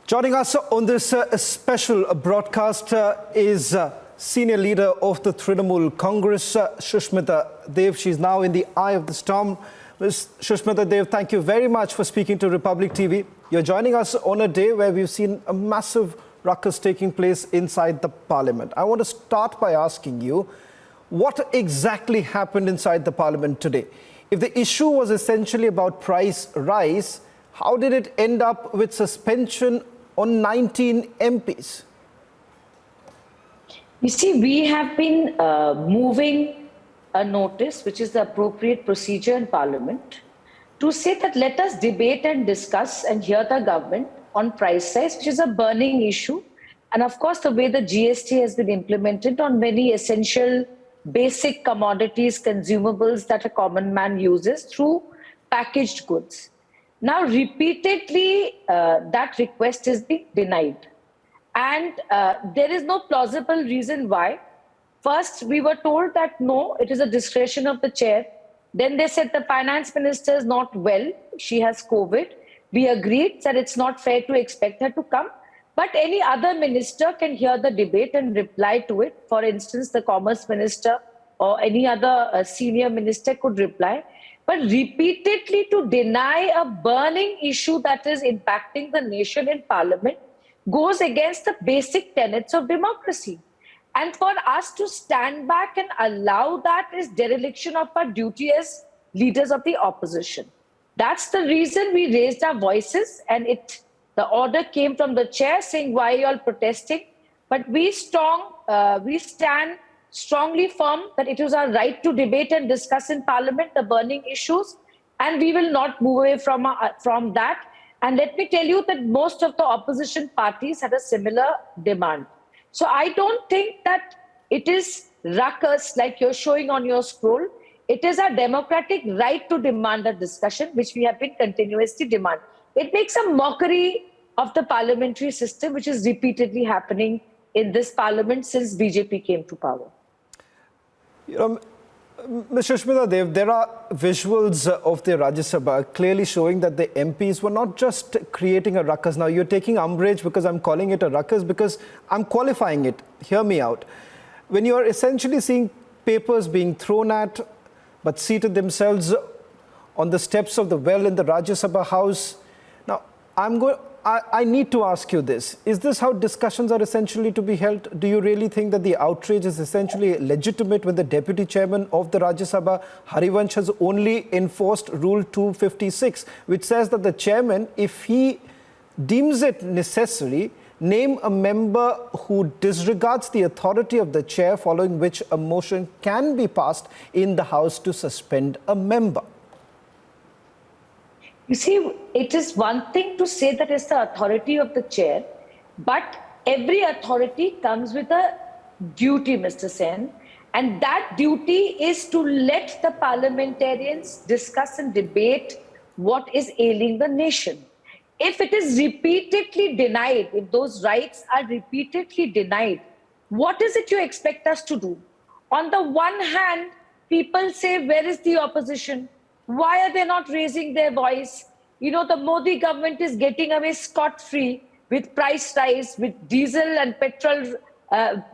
Joining us on this special broadcast is senior leader of the Trinamool Congress, Sushmita Dev. She's now in the eye of the storm. Ms. Sushmita Dev, thank you very much for speaking to Republic TV. You're joining us on a day where we've seen a massive ruckus taking place inside the Parliament. I want to start by asking you, what exactly happened inside the Parliament today? If the issue was essentially about price rise, how did it end up with suspension on 19 MPs? You see, we have been moving a notice, which is the appropriate procedure in Parliament, to say that let us debate and discuss and hear the government on price rise, which is a burning issue. And of course, the way the GST has been implemented on many essential basic commodities, consumables that a common man uses through packaged goods. Now, repeatedly, that request is being denied. And there is no plausible reason why. First, we were told that no, it is a discretion of the chair. Then they said the finance minister is not well. She has COVID. We agreed that it's not fair to expect her to come. But any other minister can hear the debate and reply to it. For instance, the commerce minister or any other senior minister could reply. But repeatedly to deny a burning issue that is impacting the nation in Parliament goes against the basic tenets of democracy. And for us to stand back and allow that is dereliction of our duty as leaders of the opposition. That's the reason we raised our voices, and the order came from the chair saying, why are you all protesting? But we stand strongly firm that it is our right to debate and discuss in Parliament the burning issues, and we will not move away from that. And let me tell you that most of the opposition parties had a similar demand. So I don't think that it is ruckus like you're showing on your scroll. It is a democratic right to demand a discussion, which we have been continuously demanding. It makes a mockery of the parliamentary system, which is repeatedly happening in this parliament since BJP came to power. You know, Ms. Sushmita Dev, there are visuals of the Rajya Sabha clearly showing that the MPs were not just creating a ruckus. Now, you're taking umbrage because I'm calling it a ruckus because I'm qualifying it. Hear me out. When you're essentially seeing papers being thrown at, but seated themselves on the steps of the well in the Rajya Sabha house. Now, I need to ask you this. Is this how discussions are essentially to be held? Do you really think that the outrage is essentially legitimate when the deputy chairman of the Rajya Sabha, Harivansh, has only enforced Rule 256, which says that the chairman, if he deems it necessary, name a member who disregards the authority of the chair, following which a motion can be passed in the House to suspend a member? You see, it is one thing to say that it's the authority of the chair, but every authority comes with a duty, Mr. Sen, and that duty is to let the parliamentarians discuss and debate what is ailing the nation. If it is repeatedly denied, if those rights are repeatedly denied, what is it you expect us to do? On the one hand, people say, where is the opposition? Why are they not raising their voice? You know, the Modi government is getting away scot-free with price rise, with diesel and petrol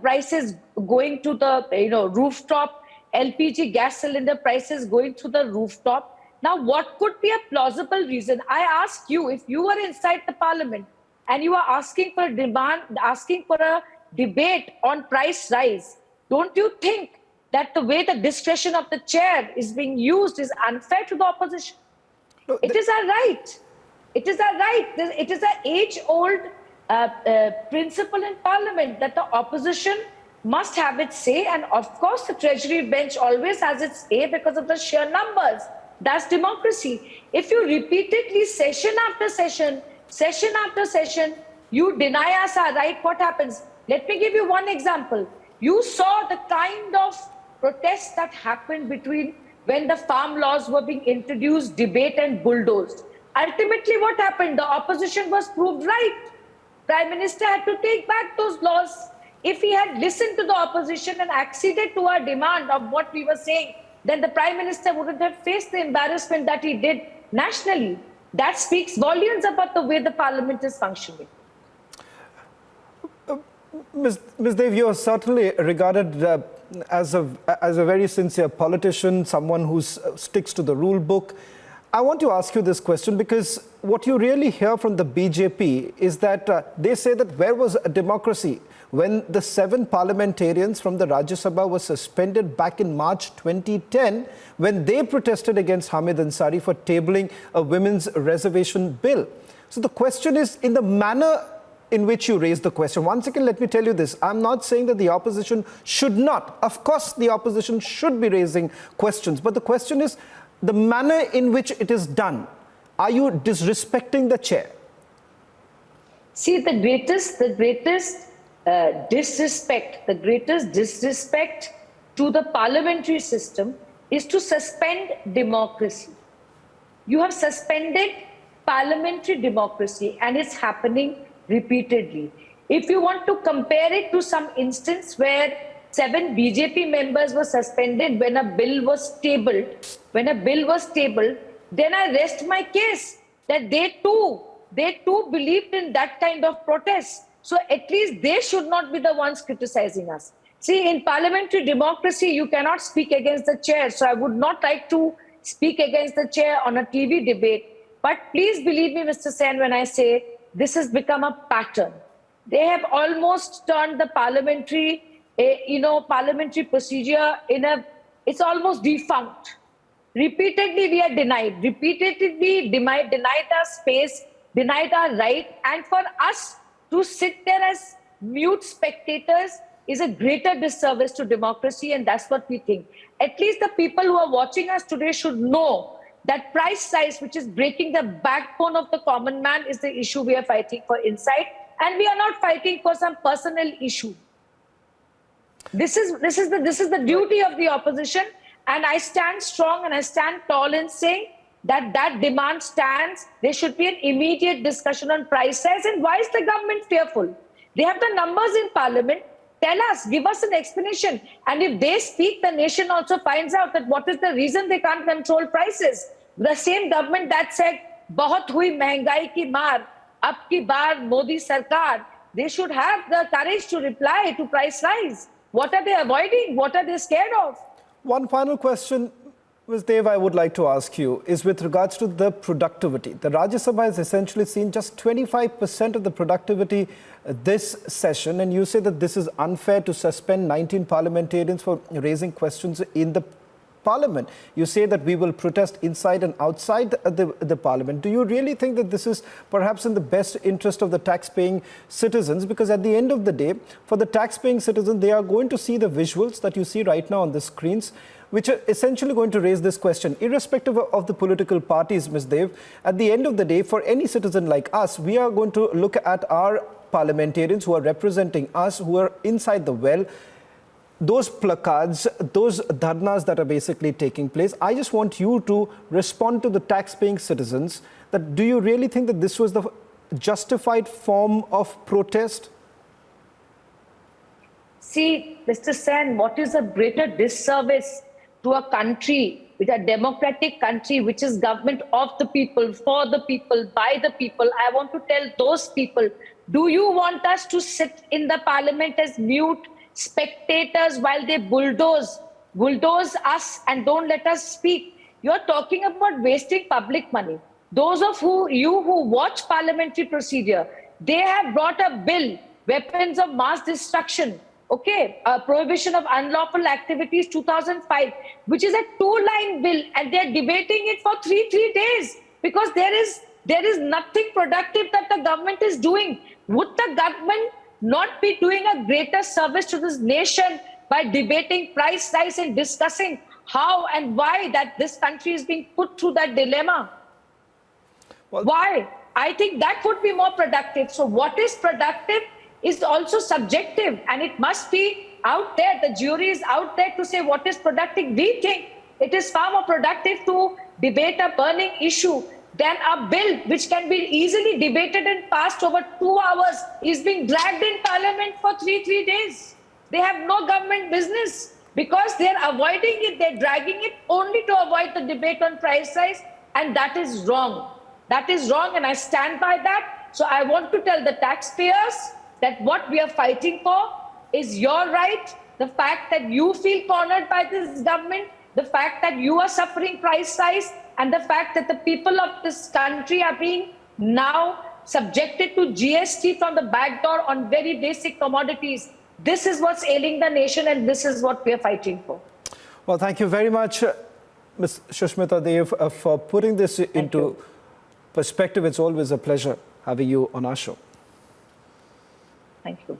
prices going to the rooftop, LPG gas cylinder prices going to the rooftop. Now, what could be a plausible reason? I ask you, if you were inside the parliament and you are asking for a debate on price rise, don't you think that the way the discretion of the chair is being used is unfair to the opposition? No, it is our right. It is our right. It is an age-old principle in Parliament that the opposition must have its say. And of course, the Treasury bench always has its say because of the sheer numbers. That's democracy. If you repeatedly, session after session, you deny us our right, what happens? Let me give you one example. You saw the kind of protests that happened between when the farm laws were being introduced, debate and bulldozed. Ultimately, what happened? The opposition was proved right. Prime Minister had to take back those laws. If he had listened to the opposition and acceded to our demand of what we were saying, then the Prime Minister wouldn't have faced the embarrassment that he did nationally. That speaks volumes about the way the Parliament is functioning. Ms. Dev, you are certainly regarded as a very sincere politician, someone who sticks to the rule book. I want to ask you this question because what you really hear from the BJP is that they say that where was democracy when the 7 parliamentarians from the Rajya Sabha were suspended back in March 2010 when they protested against Hamid Ansari for tabling a women's reservation bill. So the question is, in the manner in which you raise the question. Once again, let me tell you this. I'm not saying that the opposition should not. Of course, the opposition should be raising questions. But the question is the manner in which it is done. Are you disrespecting the chair? See, the greatest disrespect to the parliamentary system is to suspend democracy. You have suspended parliamentary democracy, and it's happening repeatedly. If you want to compare it to some instance where 7 BJP members were suspended when a bill was tabled, then I rest my case that they too believed in that kind of protest. So at least they should not be the ones criticizing us. See, in parliamentary democracy, you cannot speak against the chair. So I would not like to speak against the chair on a TV debate. But please believe me, Mr. Sen, when I say this has become a pattern. They have almost turned the parliamentary procedure it's almost defunct. Repeatedly we are denied. Repeatedly denied our space, denied our right. And for us to sit there as mute spectators is a greater disservice to democracy, and that's what we think. At least the people who are watching us today should know that price rise, which is breaking the backbone of the common man, is the issue we are fighting for inside, and we are not fighting for some personal issue. This is the duty of the opposition, and I stand strong and I stand tall in saying that demand stands. There should be an immediate discussion on price rise. And why is the government fearful? They have the numbers in parliament. Tell us, give us an explanation. And if they speak, the nation also finds out that what is the reason they can't control prices. The same government that said, "Bahut hui महंगाई की मार, अब की बार Modi Sarkar," they should have the courage to reply to price rise. What are they avoiding? What are they scared of? One final question, Ms. Dev, I would like to ask you is with regards to the productivity. The Rajya Sabha has essentially seen just 25% of the productivity this session, and you say that this is unfair to suspend 19 parliamentarians for raising questions in the Parliament. You say that we will protest inside and outside the Parliament. Do you really think that this is perhaps in the best interest of the tax-paying citizens? Because at the end of the day, for the tax-paying citizens, they are going to see the visuals that you see right now on the screens, which are essentially going to raise this question. Irrespective of the political parties, Ms. Dev, at the end of the day, for any citizen like us, we are going to look at our parliamentarians who are representing us, who are inside the well, those placards, those dharnas that are basically taking place. I just want you to respond to the tax-paying citizens that do you really think that this was the justified form of protest? See, Mr. Sen, what is a greater disservice to a country, with a democratic country, which is government of the people, for the people, by the people? I want to tell those people, do you want us to sit in the parliament as mute spectators while they bulldoze us and don't let us speak? You're talking about wasting public money. Those of you who watch parliamentary procedure, they have brought a bill, weapons of mass destruction, prohibition of unlawful activities 2005, which is a 2-line bill, and they're debating it for three days because there is nothing productive that the government is doing. Would the government not be doing a greater service to this nation by debating price rise and discussing how and why that this country is being put through that dilemma? Well, why? I think that would be more productive. So what is productive is also subjective, and it must be out there. The jury is out there to say what is productive. We think it is far more productive to debate a burning issue than a bill which can be easily debated and passed over 2 hours is being dragged in parliament for three days. They have no government business because they're avoiding it. They're dragging it only to avoid the debate on price rise, and that is wrong. That is wrong, and I stand by that. So I want to tell the taxpayers that what we are fighting for is your right, the fact that you feel cornered by this government, the fact that you are suffering price rise, and the fact that the people of this country are being now subjected to GST from the back door on very basic commodities. This is what's ailing the nation, and this is what we are fighting for. Well, thank you very much, Ms. Sushmita Dev, for putting this into perspective. It's always a pleasure having you on our show. Thank you.